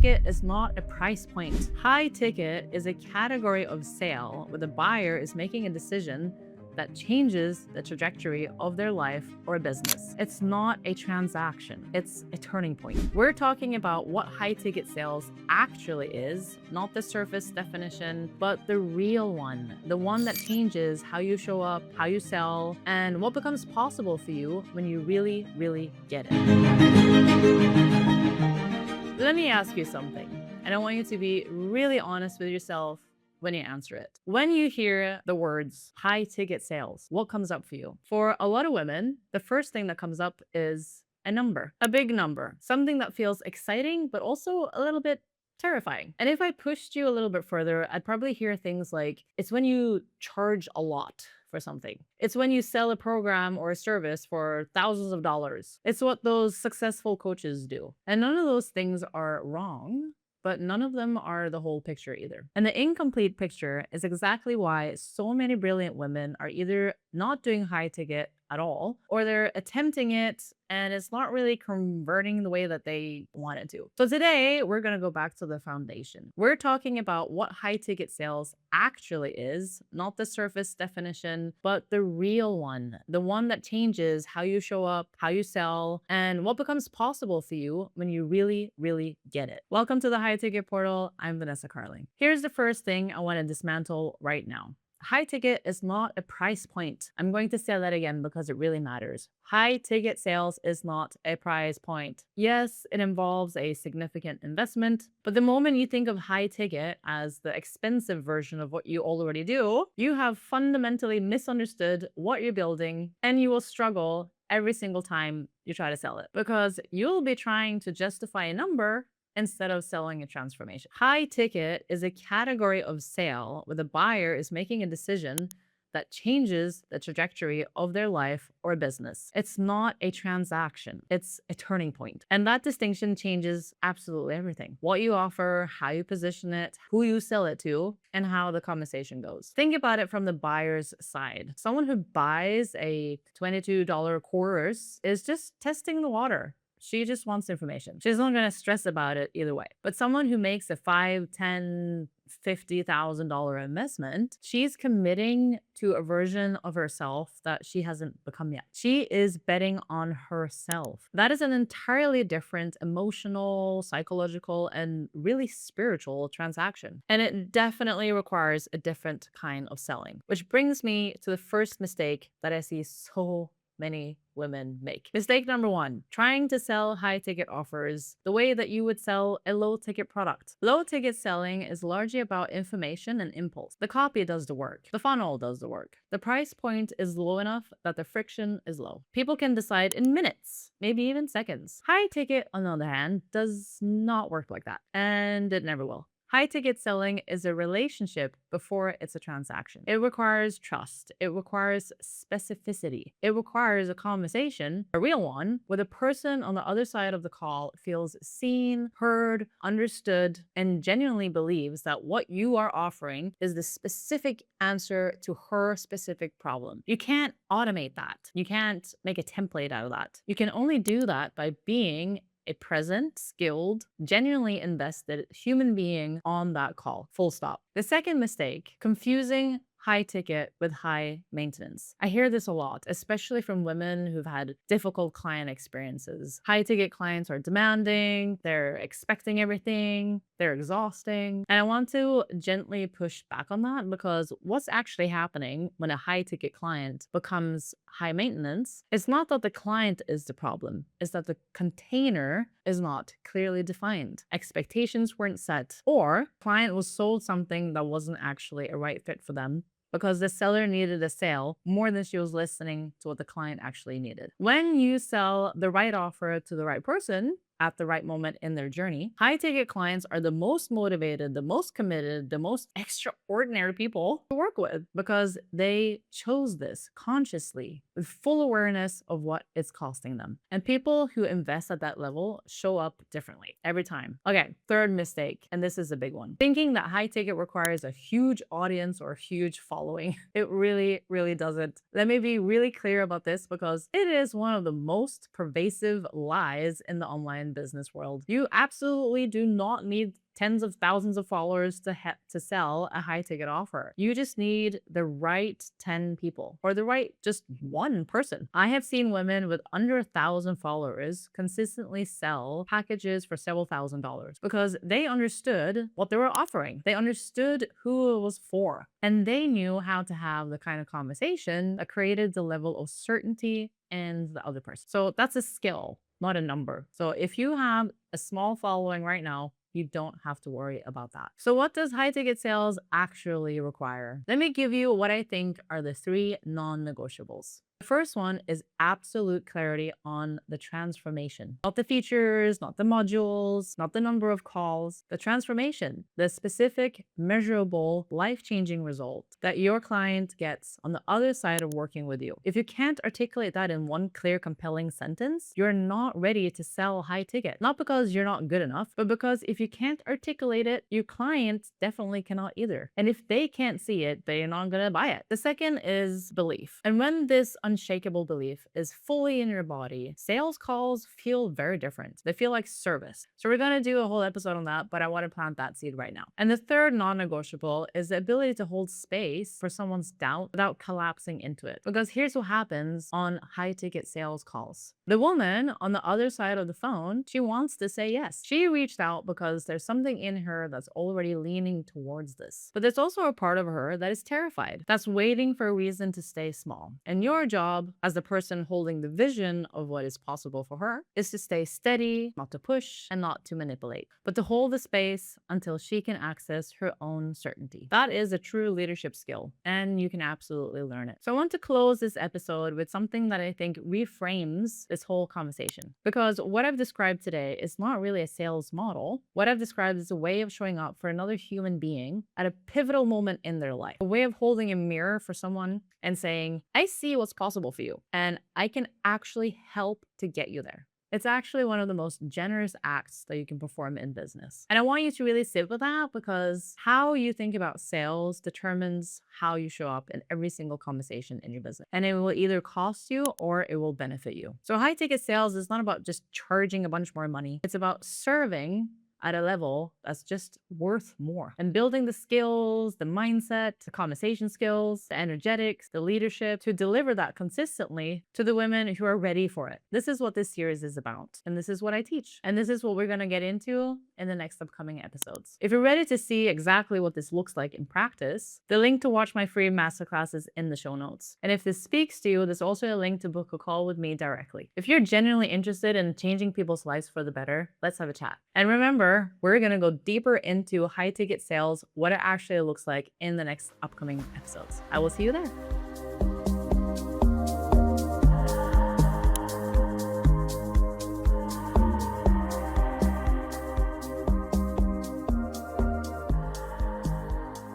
ticket is not a price point. High ticket is a category of sale where the buyer is making a decision that changes the trajectory of their life or business. It's not a transaction, it's a turning point. We're talking about what high ticket sales actually is, not the surface definition, but the real one, the one that changes how you show up, how you sell, and what becomes possible for you when you really, really get it. Let me ask you something, and I want you to be really honest with yourself when you answer it. When you hear the words high ticket sales, what comes up for you? For a lot of women, the first thing that comes up is a number, a big number, something that feels exciting, but also a little bit terrifying. And if I pushed you a little bit further, I'd probably hear things like it's when you charge a lot for something. It's when you sell a program or a service for thousands of dollars. It's what those successful coaches do. And none of those things are wrong, but none of them are the whole picture either. And the incomplete picture is exactly why so many brilliant women are either not doing high ticket at all, or they're attempting it and it's not really converting the way that they want it to. So today we're going to go back to the foundation. We're talking about what high ticket sales actually is, not the surface definition, but the real one, the one that changes how you show up, how you sell, and what becomes possible for you when you really, really get it. Welcome to the High Ticket Portal. I'm Vanessa Carling. Here's the first thing I want to dismantle right now. High ticket is not a price point. I'm going to say that again because it really matters. High ticket sales is not a price point. Yes, it involves a significant investment, but the moment you think of high ticket as the expensive version of what you already do, you have fundamentally misunderstood what you're building, and you will struggle every single time you try to sell it because you'll be trying to justify a number instead of selling a transformation. High ticket is a category of sale where the buyer is making a decision that changes the trajectory of their life or business. It's not a transaction, it's a turning point. And that distinction changes absolutely everything. What you offer, how you position it, who you sell it to, and how the conversation goes. Think about it from the buyer's side. Someone who buys a $22 course is just testing the water. She just wants information. She's not going to stress about it either way. But someone who makes a $5, $10, $50,000 investment, she's committing to a version of herself that she hasn't become yet. She is betting on herself. That is an entirely different emotional, psychological, and really spiritual transaction. And it definitely requires a different kind of selling, which brings me to the first mistake that I see so many women make. Mistake number one, trying to sell high ticket offers the way that you would sell a low ticket product. Low ticket selling is largely about information and impulse. The copy does the work. The funnel does the work. The price point is low enough that the friction is low. People can decide in minutes, maybe even seconds. High ticket, on the other hand, does not work like that, and it never will. High ticket selling is a relationship before it's a transaction. It requires trust. It requires specificity. It requires a conversation, a real one, where the person on the other side of the call feels seen, heard, understood, and genuinely believes that what you are offering is the specific answer to her specific problem. You can't automate that. You can't make a template out of that. You can only do that by being a present, skilled, genuinely invested human being on that call. Full stop. The second mistake, confusing high ticket with high maintenance. I hear this a lot, especially from women who've had difficult client experiences. High ticket clients are demanding, they're expecting everything, they're exhausting. And I want to gently push back on that because what's actually happening when a high ticket client becomes high maintenance, it's not that the client is the problem, it's that the container is not clearly defined. Expectations weren't set, or client was sold something that wasn't actually a right fit for them because the seller needed a sale more than she was listening to what the client actually needed. When you sell the right offer to the right person at the right moment in their journey, high ticket clients are the most motivated, the most committed, the most extraordinary people to work with because they chose this consciously with full awareness of what it's costing them. And people who invest at that level show up differently every time. Okay, third mistake, and this is a big one. Thinking that high ticket requires a huge audience or a huge following. It really, really doesn't. Let me be really clear about this because it is one of the most pervasive lies in the online online business world. You absolutely do not need tens of thousands of followers to sell a high ticket offer. You just need the right 10 people or the right just one person. I have seen women with under 1,000 followers consistently sell packages for several $1,000s because they understood what they were offering. They understood who it was for, and they knew how to have the kind of conversation that created the level of certainty in the other person. So that's a skill, not a number. So if you have a small following right now, you don't have to worry about that. So what does high ticket sales actually require? Let me give you what I think are the 3 non-negotiables. The first one is absolute clarity on the transformation. Not the features, not the modules, not the number of calls, the transformation, the specific, measurable, life-changing result that your client gets on the other side of working with you. If you can't articulate that in one clear, compelling sentence, you're not ready to sell high ticket. Not because you're not good enough, but because if you can't articulate it, your client definitely cannot either. And if they can't see it, they're not gonna buy it. The second is belief. And when this unshakable belief is fully in your body, sales calls feel very different. They feel like service. So we're going to do a whole episode on that, but I want to plant that seed right now. And the third non-negotiable is the ability to hold space for someone's doubt without collapsing into it. Because here's what happens on high ticket sales calls. The woman on the other side of the phone, she wants to say yes. She reached out because there's something in her that's already leaning towards this. But there's also a part of her that is terrified, that's waiting for a reason to stay small. And your job as the person holding the vision of what is possible for her is to stay steady, not to push, and not to manipulate, but to hold the space until she can access her own certainty. That is a true leadership skill, and you can absolutely learn it. So I want to close this episode with something that I think reframes this whole conversation. Because what I've described today is not really a sales model. What I've described is a way of showing up for another human being at a pivotal moment in their life. A way of holding a mirror for someone and saying, I see what's possible for you, and I can actually help to get you there. It's actually one of the most generous acts that you can perform in business. And I want you to really sit with that, because how you think about sales determines how you show up in every single conversation in your business. And it will either cost you or it will benefit you. So high ticket sales is not about just charging a bunch more money. It's about serving at a level that's just worth more, and building the skills, the mindset, the conversation skills, the energetics, the leadership to deliver that consistently to the women who are ready for it. This is what this series is about, and this is what I teach, and this is what we're going to get into in the next upcoming episodes. If you're ready to see exactly what this looks like in practice, the link to watch my free masterclass is in the show notes. And if this speaks to you, there's also a link to book a call with me directly. If you're genuinely interested in changing people's lives for the better, let's have a chat. And remember, we're going to go deeper into high ticket sales, what it actually looks like in the next upcoming episodes. I will see you there.